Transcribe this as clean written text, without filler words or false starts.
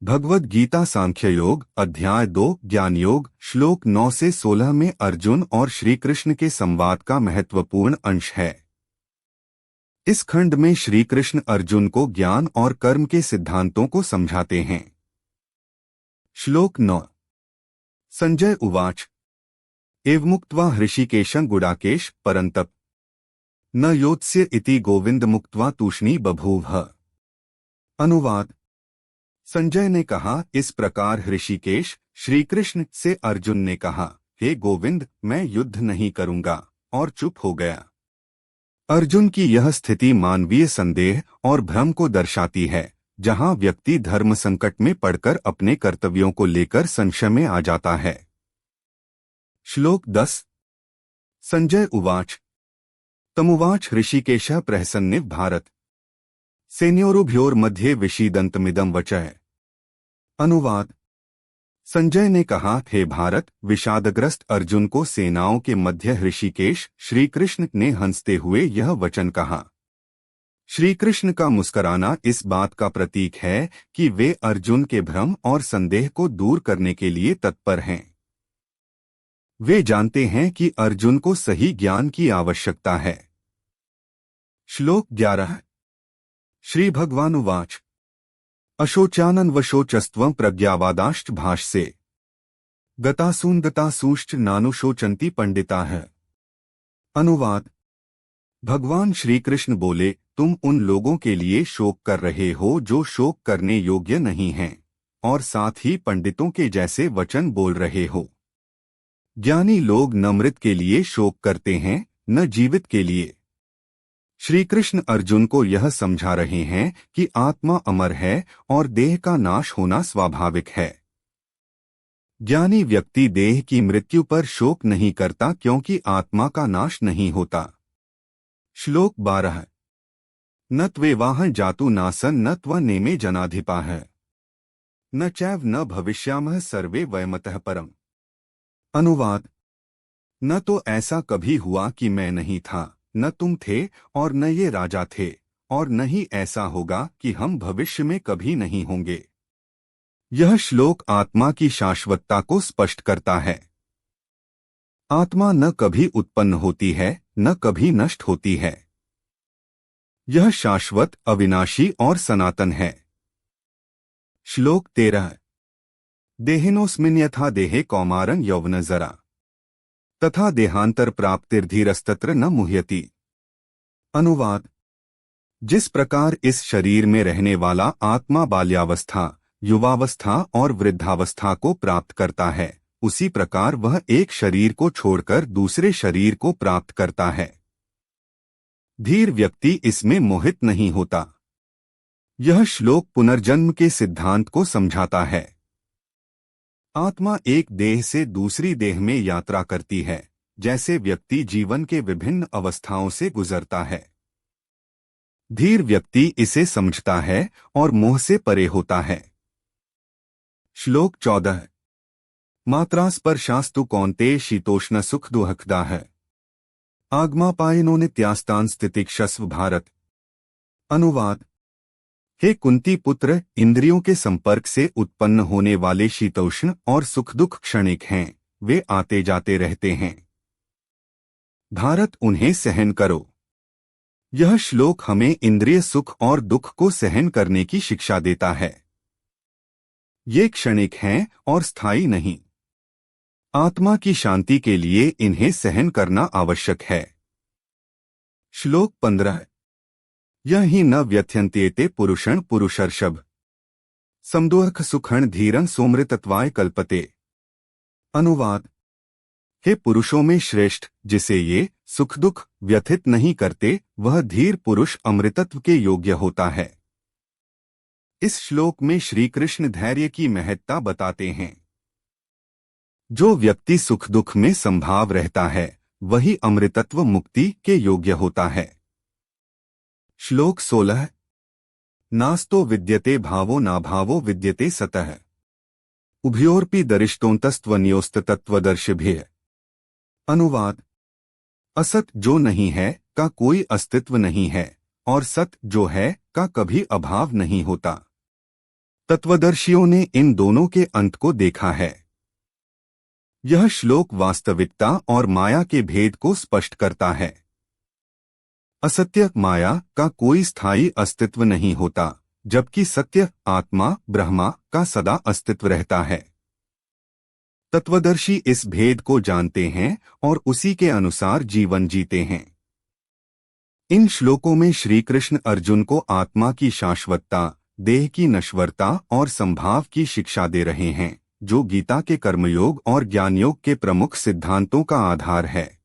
भगवद गीता सांख्य योग अध्याय 2 ज्ञान योग श्लोक 9 से 16 में अर्जुन और श्री कृष्ण के संवाद का महत्वपूर्ण अंश है। इस खंड में श्री कृष्ण अर्जुन को ज्ञान और कर्म के सिद्धांतों को समझाते हैं। श्लोक 9 संजय उवाच एवमुक्त्वा हृषिकेशं गुडाकेश परन्तप न योत्स्य इति गोविंद मुक्त्वा तूष्णी बभूव। अनुवाद संजय ने कहा, इस प्रकार हृषिकेश श्री कृष्ण से अर्जुन ने कहा, हे गोविंद, मैं युद्ध नहीं करूंगा, और चुप हो गया। अर्जुन की यह स्थिति मानवीय संदेह और भ्रम को दर्शाती है, जहां व्यक्ति धर्म संकट में पड़कर अपने कर्तव्यों को लेकर संशय में आ जाता है। श्लोक 10 संजय उवाच तमुवाच हृषिकेशः प्रहसन्निव भारत सेनयोरुभयोर्मध्ये विषीदन्तमिदं वचः। अनुवाद संजय ने कहा, हे भारत, विषादग्रस्त अर्जुन को सेनाओं के मध्य हृषिकेश श्री कृष्ण ने हंसते हुए यह वचन कहा। श्री कृष्ण का मुस्कुराना इस बात का प्रतीक है कि वे अर्जुन के भ्रम और संदेह को दूर करने के लिए तत्पर हैं। वे जानते हैं कि अर्जुन को सही ज्ञान की आवश्यकता है। श्लोक 11 श्री भगवानुवाच अशोचानन्वशोचस्त्वं प्रज्ञावादाश्च भाष्ये गतासून्दतासूश्च नानुशोचन्ति पंडिताः। अनुवाद भगवान श्री कृष्ण बोले, तुम उन लोगों के लिए शोक कर रहे हो जो शोक करने योग्य नहीं हैं, और साथ ही पंडितों के जैसे वचन बोल रहे हो। ज्ञानी लोग न मृत के लिए शोक करते हैं, न जीवित के लिए। श्री कृष्ण अर्जुन को यह समझा रहे हैं कि आत्मा अमर है और देह का नाश होना स्वाभाविक है। ज्ञानी व्यक्ति देह की मृत्यु पर शोक नहीं करता, क्योंकि आत्मा का नाश नहीं होता। श्लोक 12 न त्वेवाह जातु नासन न त्वनेमे जनाधिपाः न चैव न भविष्यामः सर्वे वयमतः परम्। अनुवाद न तो ऐसा कभी हुआ कि मैं नहीं था, न तुम थे, और न ये राजा थे, और न ही ऐसा होगा कि हम भविष्य में कभी नहीं होंगे। यह श्लोक आत्मा की शाश्वतता को स्पष्ट करता है। आत्मा न कभी उत्पन्न होती है, न कभी नष्ट होती है। यह शाश्वत, अविनाशी और सनातन है। श्लोक 13 देहिनोऽस्मिन् यथा देहे कौमारं यौवनजरा तथा देहांतर प्राप्तिर्धीरस्तत्र न मुह्यति। अनुवाद जिस प्रकार इस शरीर में रहने वाला आत्मा बाल्यावस्था, युवावस्था और वृद्धावस्था को प्राप्त करता है, उसी प्रकार वह एक शरीर को छोड़कर दूसरे शरीर को प्राप्त करता है। धीर व्यक्ति इसमें मोहित नहीं होता। यह श्लोक पुनर्जन्म के सिद्धांत को समझाता है। आत्मा एक देह से दूसरी देह में यात्रा करती है, जैसे व्यक्ति जीवन के विभिन्न अवस्थाओं से गुजरता है। धीर व्यक्ति इसे समझता है और मोह से परे होता है। श्लोक 14 मात्रा स्पर्शास्तु कौन्तेय शीतोष्ण सुख दुःखदाः आगमापायनो नित्यास्तान् स्थितिक्षस्व भारत। अनुवाद हे कुंती पुत्र, इंद्रियों के संपर्क से उत्पन्न होने वाले शीतोष्ण और सुख दुख क्षणिक हैं, वे आते जाते रहते हैं। भारत, उन्हें सहन करो। यह श्लोक हमें इंद्रिय सुख और दुख को सहन करने की शिक्षा देता है। ये क्षणिक हैं और स्थायी नहीं। आत्मा की शांति के लिए इन्हें सहन करना आवश्यक है। श्लोक 15 यह ही न व्यथ्यन्त्येते पुरुषं पुरुषर्षभ समदुःख सुखं धीरं सोमृतत्वाय कल्पते। अनुवाद हे पुरुषों में श्रेष्ठ, जिसे ये सुख दुख व्यथित नहीं करते, वह धीर पुरुष अमृतत्व के योग्य होता है। इस श्लोक में श्री कृष्ण धैर्य की महत्ता बताते हैं। जो व्यक्ति सुख दुख में संभाव रहता है, वही अमृतत्व मुक्ति के योग्य होता है। श्लोक 16 नास्तो विद्यते भावो नाभावो विद्यते सतः उभयोरपि दरिष्टोन्तस्त्वन्योस्तत्वदर्शिभिः। अनुवाद असत जो नहीं है का कोई अस्तित्व नहीं है, और सत जो है का कभी अभाव नहीं होता। तत्वदर्शियों ने इन दोनों के अंत को देखा है। यह श्लोक वास्तविकता और माया के भेद को स्पष्ट करता है। असत्य माया का कोई स्थायी अस्तित्व नहीं होता, जबकि सत्य आत्मा ब्रह्मा का सदा अस्तित्व रहता है। तत्वदर्शी इस भेद को जानते हैं और उसी के अनुसार जीवन जीते हैं। इन श्लोकों में श्री कृष्ण अर्जुन को आत्मा की शाश्वतता, देह की नश्वरता और संभाव की शिक्षा दे रहे हैं, जो गीता के कर्मयोग और ज्ञानयोग के प्रमुख सिद्धांतों का आधार है।